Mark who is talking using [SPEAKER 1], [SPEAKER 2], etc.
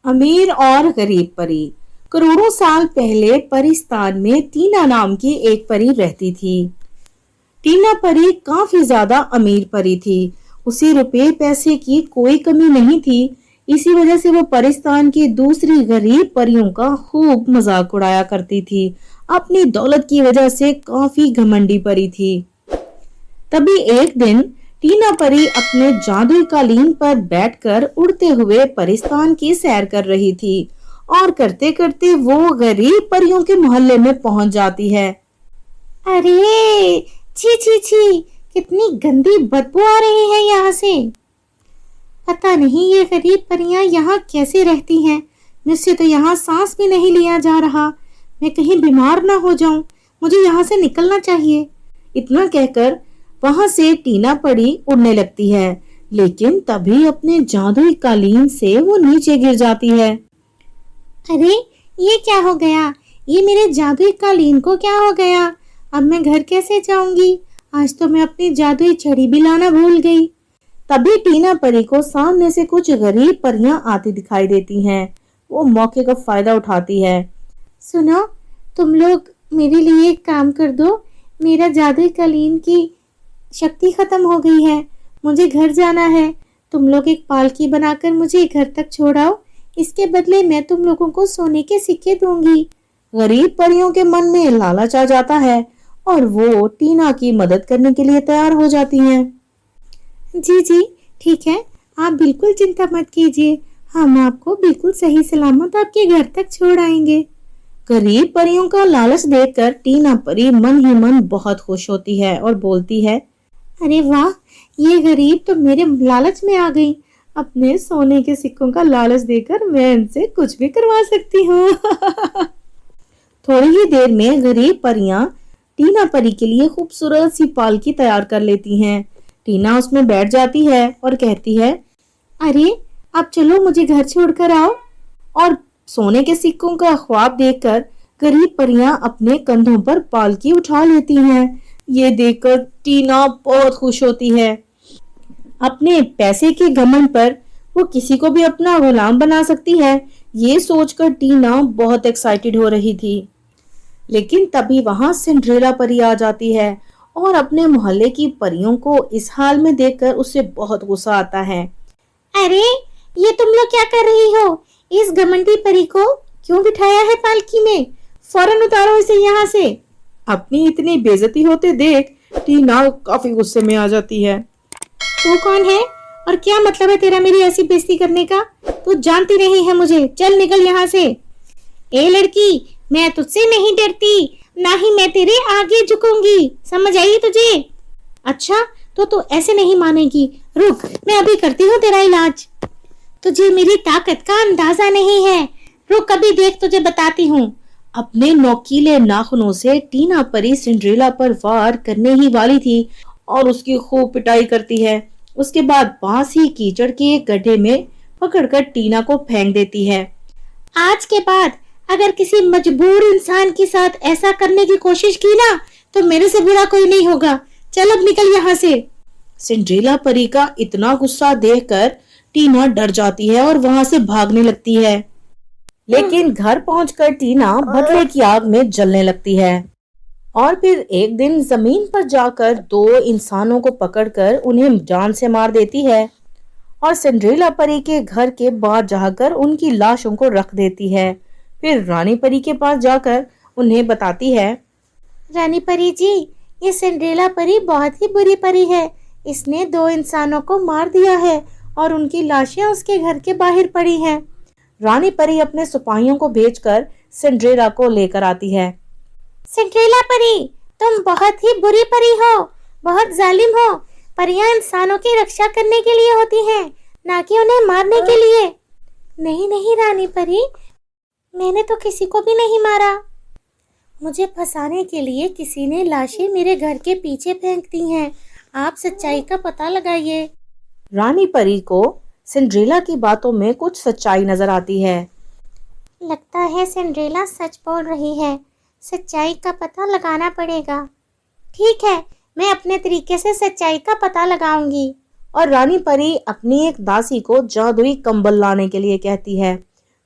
[SPEAKER 1] امیر اور غریب پری۔ کروڑوں سال پہلے پرستان میں ٹینا نام کی ایک پری رہتی تھی۔ ٹینا پری کافی زیادہ امیر پری تھی، اسے روپے پیسے کی کوئی کمی نہیں تھی، اسی وجہ سے وہ پرستان کی دوسری غریب پریوں کا خوب مذاق اڑایا کرتی تھی، اپنی دولت کی وجہ سے کافی گھمنڈی پری تھی۔ تبھی ایک دن ٹینا پری اپنے جادوئی قالین پر بیٹھ کر اڑتے ہوئے پرستان کی سیر کر رہی تھی اور کرتے کرتے وہ غریب پریوں کے محلے میں پہنچ جاتی ہے۔
[SPEAKER 2] ارے چھی چھی چھی، کتنی گندی بدبو آ رہی ہے یہاں سے۔ پتہ نہیں یہ غریب پریاں یہاں کیسے رہتی ہیں، مجھ سے تو یہاں سانس بھی نہیں لیا جا رہا، میں کہیں بیمار نہ ہو جاؤں، مجھے یہاں سے نکلنا چاہیے۔
[SPEAKER 1] اتنا کہہ کر وہاں سے ٹینا پری اڑنے لگتی ہے، لیکن تبھی اپنے جادوئی قالین سے وہ نیچے گر جاتی ہے۔
[SPEAKER 2] ارے یہ کیا ہو گیا، یہ میرے جادوئی قالین کو کیا ہو گیا، اب میں گھر کیسے جاؤں گی، آج تو میں اپنی جادوئی چھڑی بھی لانا بھول گئی۔
[SPEAKER 1] تبھی ٹینا پری کو سامنے سے کچھ غریب پریاں آتی دکھائی دیتی ہیں، وہ موقع کا فائدہ اٹھاتی ہے۔
[SPEAKER 2] سنو، تم لوگ میرے لیے ایک کام کر دو، میرا جادوئی قالین کی شکتی ختم ہو گئی ہے، مجھے گھر جانا ہے، تم لوگ ایک پالکی بنا کر مجھے گھر تک چھوڑاؤ، اس کے بدلے میں تم لوگوں کو سونے کے سکے دوں گی۔
[SPEAKER 1] غریب پریوں کے من میں لالچ آ جاتا ہے اور وہ ٹینا کی مدد کرنے کے لیے تیار ہو جاتی ہیں۔
[SPEAKER 2] جی جی ٹھیک ہے، آپ بالکل چنتا مت کیجیے، ہم آپ کو بالکل صحیح سلامت آپ کے گھر تک چھوڑ آئیں گے۔
[SPEAKER 1] غریب پریوں کا لالچ دیکھ کر ٹینا پری من ہی من بہت خوش ہوتی ہے اور بولتی ہے،
[SPEAKER 2] ارے واہ، یہ غریب تو میرے لالچ میں آ گئی، اپنے سونے کے سکوں کا لالچ دے کر میں ان سے کچھ بھی کروا سکتی ہوں۔
[SPEAKER 1] تھوڑی ہی دیر میں غریب پریاں ٹینا پری کے لیے خوبصورت سی پالکی تیار کر لیتی ہیں۔ ٹینا اس میں بیٹھ جاتی ہے اور کہتی ہے،
[SPEAKER 2] ارے اب چلو مجھے گھر چھوڑ کر آؤ۔
[SPEAKER 1] اور سونے کے سکوں کا خواب دیکھ کر غریب پریاں اپنے کندھوں پر پالکی اٹھا لیتی ہیں۔ یہ دیکھ کر ٹینا بہت خوش ہوتی ہے، اپنے پیسے کے گھمنڈ پر وہ کسی کو بھی اپنا غلام بنا سکتی ہے، یہ سوچ کر ٹینا بہت ایکسائٹڈ ہو رہی تھی۔ لیکن تبھی وہاں سنڈریلا پری آ جاتی ہے اور اپنے محلے کی پریوں کو اس حال میں دیکھ کر اسے بہت غصہ آتا ہے۔
[SPEAKER 2] ارے یہ تم لوگ کیا کر رہی ہو، اس گھمنڈی پری کو کیوں بٹھایا ہے پالکی میں، فوراً اتارو اسے یہاں سے۔
[SPEAKER 1] اپنی اتنی بے عزتی ہوتے دیکھ ٹینا کافی غصے میں آ جاتی ہے۔
[SPEAKER 2] تو کون ہے اور کیا مطلب ہے تیرا میری ایسی بے عزتی کرنے کا، تو جانتی نہیں ہے مجھے، چل نکل یہاں سے۔ اے لڑکی، میں تجھ سے نہیں ڈرتی، نہ ہی میں تیرے آگے جھکوں گی، سمجھ آئی تجھے؟ اچھا تو ایسے نہیں مانے گی، رک میں ابھی کرتی ہوں تیرا علاج، تجھے میری طاقت کا اندازہ نہیں ہے، رک ابھی دیکھ تجھے بتاتی ہوں۔
[SPEAKER 1] اپنے نوکیلے ناخنوں سے ٹینا پری سنڈریلا پر وار کرنے ہی والی تھی اور اس کی خوب پٹائی کرتی ہے۔ اس کے بعد پاس ہی کیچڑ کے ایک گڈھے میں پکڑ کر ٹینا کو پھینک دیتی ہے۔
[SPEAKER 2] آج کے بعد اگر کسی مجبور انسان کے ساتھ ایسا کرنے کی کوشش کی نا تو میرے سے برا کوئی نہیں ہوگا، چل اب نکل یہاں سے۔
[SPEAKER 1] سنڈریلا پری کا اتنا غصہ دیکھ کر ٹینا ڈر جاتی ہے اور وہاں سے بھاگنے لگتی ہے، لیکن گھر پہنچ کر ٹینا بھٹلے کی آگ میں جلنے لگتی ہے اور پھر ایک دن زمین پر جا کر دو انسانوں کو پکڑ کر انہیں جان سے مار دیتی ہے اور سنڈریلا پری کے گھر کے باہر جا کر ان کی لاشوں کو رکھ دیتی ہے۔ پھر رانی پری کے پاس جا کر انہیں بتاتی ہے،
[SPEAKER 2] رانی پری جی، یہ سنڈریلا پری بہت ہی بری پری ہے، اس نے دو انسانوں کو مار دیا ہے اور ان کی لاشیں اس کے گھر کے باہر پڑی ہیں۔
[SPEAKER 1] رانی پری اپنے سپاہیوں کو بھیج کر سنڈریلا کو لے کر آتی ہے۔
[SPEAKER 2] سنڈریلا پری، تم بہت ہی بری پری ہو، بہت ظالم ہو، پریاں انسانوں کی رکشا کرنے کے لیے ہوتی ہیں، نہ کہ انہیں مارنے کے لیے۔ نہیں نہیں رانی پری، میں نے تو کسی کو بھی نہیں مارا، مجھے پھنسانے کے لیے کسی نے لاشیں میرے گھر کے پیچھے پھینک دی ہیں، آپ سچائی کا پتہ لگائیے۔
[SPEAKER 1] رانی پری کو سنڈریلا کی باتوں میں کچھ سچائی نظر آتی ہے۔
[SPEAKER 2] لگتا ہے سنڈریلا سچ بول رہی ہے، سچائی کا پتہ لگانا پڑے گا، ٹھیک ہے میں اپنے طریقے سے سچائی کا پتہ لگاؤں گی۔
[SPEAKER 1] اور رانی پری اپنی ایک داسی کو جادوئی کمبل لانے کے لیے کہتی ہے۔